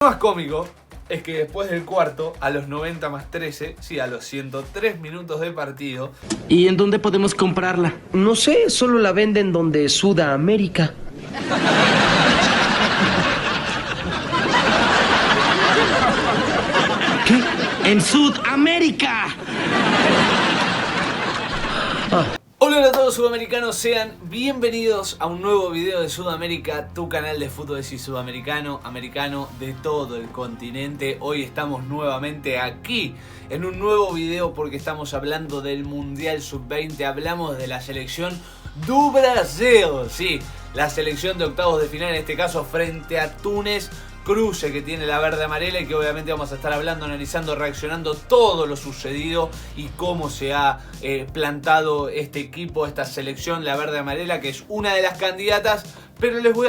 Lo más cómico es que después del cuarto, a los 90 más 13, sí, a los 103 minutos de partido. ¿Y en dónde podemos comprarla? No sé, solo la venden donde Sudamérica. ¿Qué? ¡En Sudamérica! Hola a todos sudamericanos, sean bienvenidos a un nuevo video de Sudamérica, tu canal de fútbol sudamericano, americano de todo el continente. Hoy estamos nuevamente aquí en un nuevo video porque estamos hablando del Mundial Sub-20, hablamos de la selección do Brasil, sí, la selección de octavos de final, en este caso frente a Túnez. Cruce que tiene la verde amarela y que obviamente vamos a estar hablando, analizando, reaccionando todo lo sucedido y cómo se ha plantado este equipo, esta selección, la verde amarela, que es una de las candidatas. Pero les voy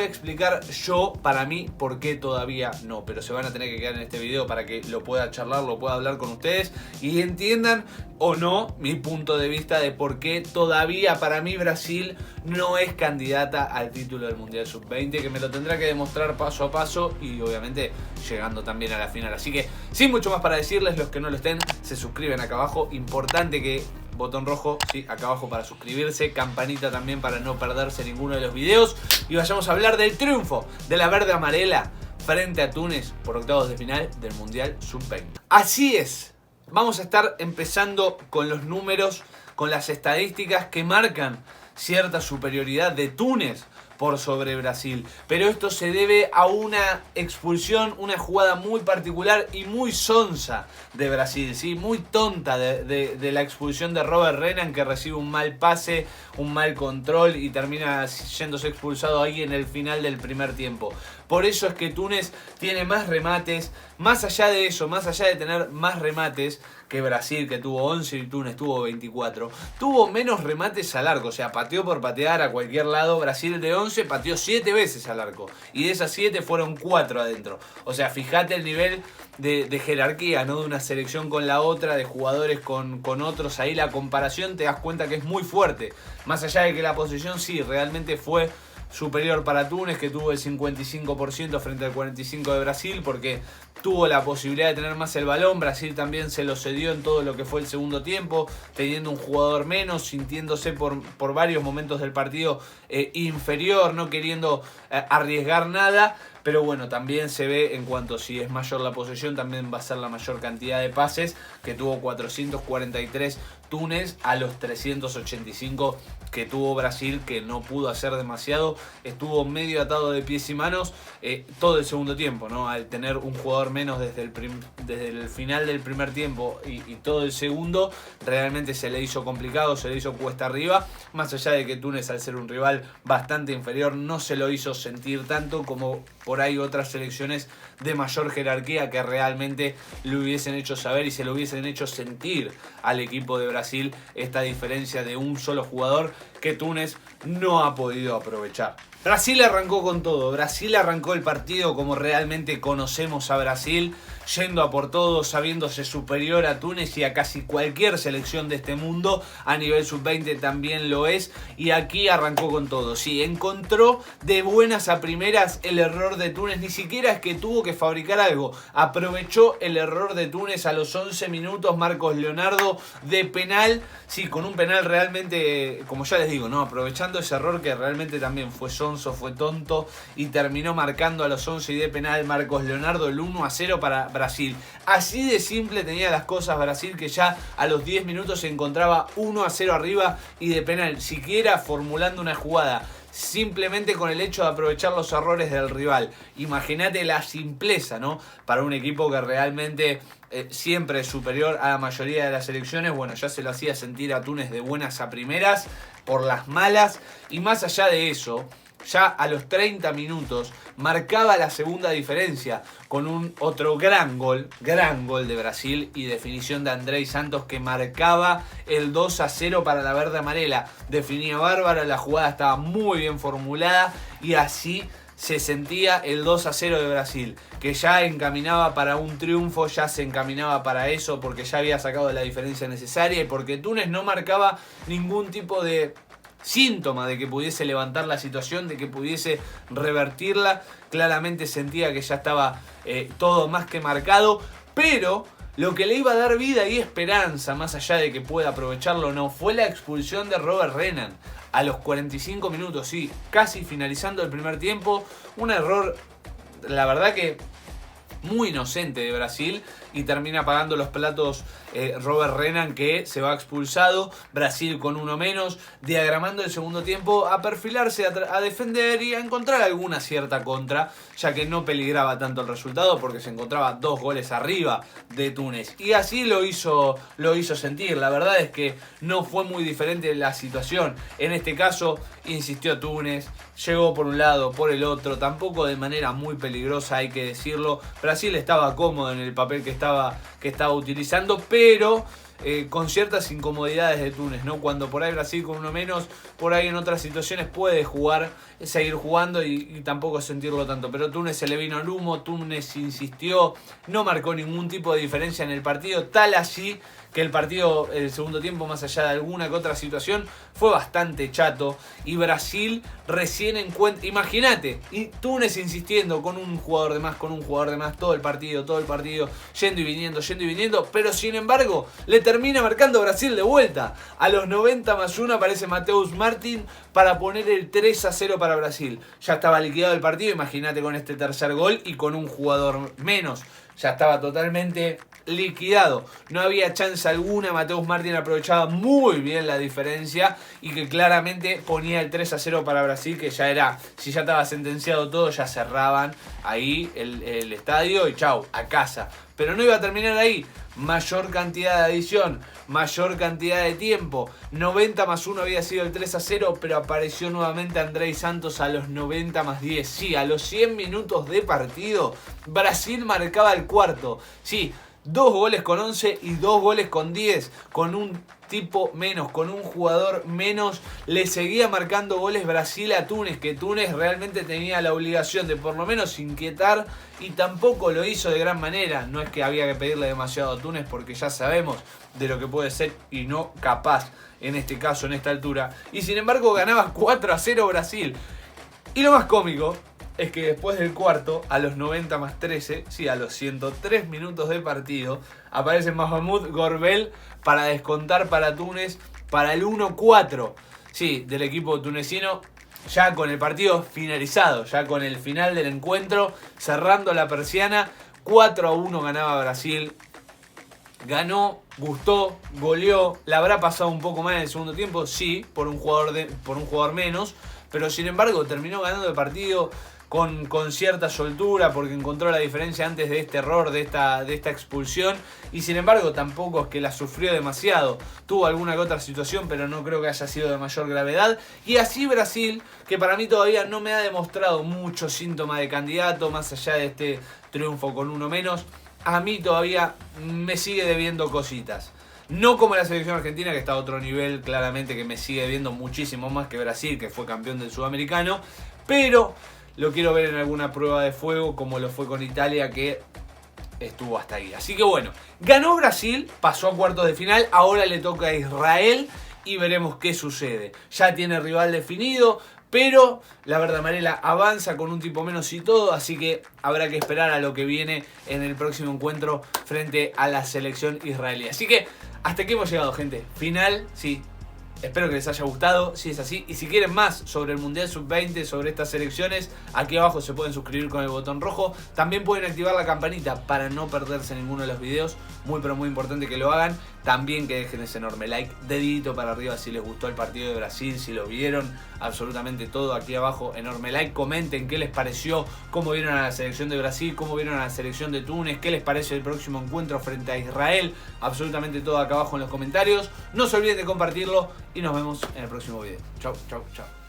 a explicar yo, para mí, por qué todavía no. Pero se van a tener que quedar en este video para que lo pueda charlar, lo pueda hablar con ustedes y entiendan o no mi punto de vista de por qué todavía para mí Brasil no es candidata al título del Mundial Sub-20, que me lo tendrá que demostrar paso a paso y obviamente llegando también a la final. Así que sin mucho más para decirles, los que no lo estén, se suscriben acá abajo. Importante que... botón rojo, sí, acá abajo para suscribirse, campanita también para no perderse ninguno de los videos. Y vayamos a hablar del triunfo de la verde amarela frente a Túnez por octavos de final del Mundial Sub-20. Así es, vamos a estar empezando con los números, con las estadísticas que marcan cierta superioridad de Túnez por sobre Brasil, pero esto se debe a una expulsión, una jugada muy particular y muy sonsa de Brasil, ¿sí? Muy tonta de la expulsión de Robert Renan, que recibe un mal pase, un mal control y termina yéndose expulsado ahí en el final del primer tiempo. Por eso es que Túnez tiene más remates, más allá de eso, más allá de tener más remates que Brasil, que tuvo 11 y Túnez tuvo 24, tuvo menos remates al arco, o sea, pateó por patear a cualquier lado. Brasil de 11 pateó 7 veces al arco y de esas 7 fueron 4 adentro. O sea, fíjate el nivel de jerarquía, ¿no? De una selección con la otra, de jugadores con otros, ahí la comparación te das cuenta que es muy fuerte. Más allá de que la posición sí, realmente fue superior para Túnez, que tuvo el 55% frente al 45% de Brasil, porque tuvo la posibilidad de tener más el balón. Brasil también se lo cedió en todo lo que fue el segundo tiempo, teniendo un jugador menos, sintiéndose por varios momentos del partido inferior, no queriendo arriesgar nada. Pero bueno, también se ve en cuanto si es mayor la posesión, también va a ser la mayor cantidad de pases, que tuvo 443 Túnez a los 385 que tuvo Brasil, que no pudo hacer demasiado. Estuvo medio atado de pies y manos todo el segundo tiempo, ¿no? Al tener un jugador menos desde el final del primer tiempo y todo el segundo, realmente se le hizo complicado, se le hizo cuesta arriba. Más allá de que Túnez, al ser un rival bastante inferior, no se lo hizo sentir tanto como por ahí otras selecciones de mayor jerarquía que realmente le hubiesen hecho saber y se lo hubiesen hecho sentir al equipo de Brasil esta diferencia de un solo jugador que Túnez no ha podido aprovechar. Brasil arrancó con todo, Brasil arrancó el partido como realmente conocemos a Brasil, yendo a por todo, sabiéndose superior a Túnez y a casi cualquier selección de este mundo. A nivel sub-20 también lo es, y aquí arrancó con todo. Sí, encontró de buenas a primeras el error de Túnez, ni siquiera es que tuvo que fabricar algo, aprovechó el error de Túnez a los 11 minutos, Marcos Leonardo de penal, sí, con un penal realmente, como ya les digo, ¿no? Aprovechando ese error que realmente también fue sonso, fue tonto, y terminó marcando a los 11 y de penal Marcos Leonardo el 1-0 para Brasil. Así de simple tenía las cosas Brasil, que ya a los 10 minutos se encontraba 1-0 arriba y de penal, siquiera formulando una jugada, simplemente con el hecho de aprovechar los errores del rival. Imagínate la simpleza, ¿no? Para un equipo que realmente siempre es superior a la mayoría de las selecciones. Bueno, ya se lo hacía sentir a Túnez de buenas a primeras, por las malas, y más allá de eso, ya a los 30 minutos marcaba la segunda diferencia con un otro gran gol de Brasil y definición de Andrei Santos, que marcaba el 2-0 para la verde amarela. Definía bárbara, la jugada estaba muy bien formulada y así se sentía el 2-0 de Brasil, que ya encaminaba para un triunfo, ya se encaminaba para eso, porque ya había sacado la diferencia necesaria y porque Túnez no marcaba ningún tipo de síntoma de que pudiese levantar la situación, de que pudiese revertirla. Claramente sentía que ya estaba todo más que marcado, pero lo que le iba a dar vida y esperanza, más allá de que pueda aprovecharlo o no, fue la expulsión de Robert Renan a los 45 minutos, sí, casi finalizando el primer tiempo. Un error, la verdad que muy inocente de Brasil, y termina pagando los platos Robert Renan, que se va expulsado. Brasil con uno menos, diagramando el segundo tiempo a perfilarse, a defender y a encontrar alguna cierta contra, ya que no peligraba tanto el resultado porque se encontraba 2 goles arriba de Túnez, y así lo hizo sentir. La verdad es que no fue muy diferente la situación. En este caso insistió Túnez, llegó por un lado, por el otro, tampoco de manera muy peligrosa, hay que decirlo. Brasil estaba cómodo en el papel que estaba utilizando, pero con ciertas incomodidades de Túnez, ¿no? Cuando por ahí Brasil con uno menos, por ahí en otras situaciones puede seguir jugando y tampoco sentirlo tanto. Pero Túnez se le vino el humo, Túnez insistió, no marcó ningún tipo de diferencia en el partido, tal así que el partido, el segundo tiempo, más allá de alguna que otra situación, fue bastante chato. Y Brasil recién encuentra, imagínate, y Túnez insistiendo con un jugador de más, todo el partido, yendo y viniendo, pero sin embargo le termina marcando Brasil de vuelta. A los 90+1 aparece Mateus Martin para poner el 3-0 para Brasil. Ya estaba liquidado el partido, imagínate con este tercer gol y con un jugador menos. Ya estaba totalmente liquidado. No había chance alguna. Mateus Martin aprovechaba muy bien la diferencia y que claramente ponía el 3-0 para Brasil, que ya era, si ya estaba sentenciado todo, ya cerraban ahí el estadio y chau, a casa. Pero no iba a terminar ahí. Mayor cantidad de adición, mayor cantidad de tiempo. 90+1 había sido el 3-0, pero apareció nuevamente Andrei Santos a los 90+10. Sí, a los 100 minutos de partido, Brasil marcaba el cuarto. Sí, 2 goles con 11 y 2 goles con 10, con un tipo menos, con un jugador menos. Le seguía marcando goles Brasil a Túnez, que Túnez realmente tenía la obligación de por lo menos inquietar, y tampoco lo hizo de gran manera. No es que había que pedirle demasiado a Túnez, porque ya sabemos de lo que puede ser y no capaz en este caso, en esta altura. Y sin embargo ganaba 4-0 Brasil. Y lo más cómico es que después del cuarto, a los 90+13, sí, a los 103 minutos de partido, aparece Mahamoud Gorbel para descontar para Túnez, para el 1-4, sí, del equipo tunecino, ya con el partido finalizado, ya con el final del encuentro, cerrando la persiana. 4-1 ganaba Brasil. Ganó, gustó, goleó. La habrá pasado un poco más en el segundo tiempo, sí, por un jugador menos, pero sin embargo terminó ganando el partido con cierta soltura, porque encontró la diferencia antes de este error, de esta expulsión, y sin embargo tampoco es que la sufrió demasiado. Tuvo alguna que otra situación, pero no creo que haya sido de mayor gravedad. Y así Brasil, que para mí todavía no me ha demostrado mucho síntoma de candidato, más allá de este triunfo con uno menos, a mí todavía me sigue debiendo cositas. No como la selección argentina, que está a otro nivel, claramente, que me sigue debiendo muchísimo más que Brasil, que fue campeón del sudamericano, pero lo quiero ver en alguna prueba de fuego, como lo fue con Italia, que estuvo hasta ahí. Así que bueno, ganó Brasil, pasó a cuartos de final, ahora le toca a Israel y veremos qué sucede. Ya tiene rival definido, pero la verdad, Varela avanza con un tipo menos y todo, así que habrá que esperar a lo que viene en el próximo encuentro frente a la selección israelí. Así que hasta aquí hemos llegado, gente. Final, sí. Espero que les haya gustado, si es así. Y si quieren más sobre el Mundial Sub-20, sobre estas selecciones, aquí abajo se pueden suscribir con el botón rojo. También pueden activar la campanita para no perderse ninguno de los videos. Muy pero muy importante que lo hagan. También que dejen ese enorme like, dedito para arriba si les gustó el partido de Brasil, si lo vieron, absolutamente todo aquí abajo, enorme like. Comenten qué les pareció, cómo vieron a la selección de Brasil, cómo vieron a la selección de Túnez, qué les parece el próximo encuentro frente a Israel. Absolutamente todo acá abajo en los comentarios. No se olviden de compartirlo y nos vemos en el próximo video. Chau, chau, chau.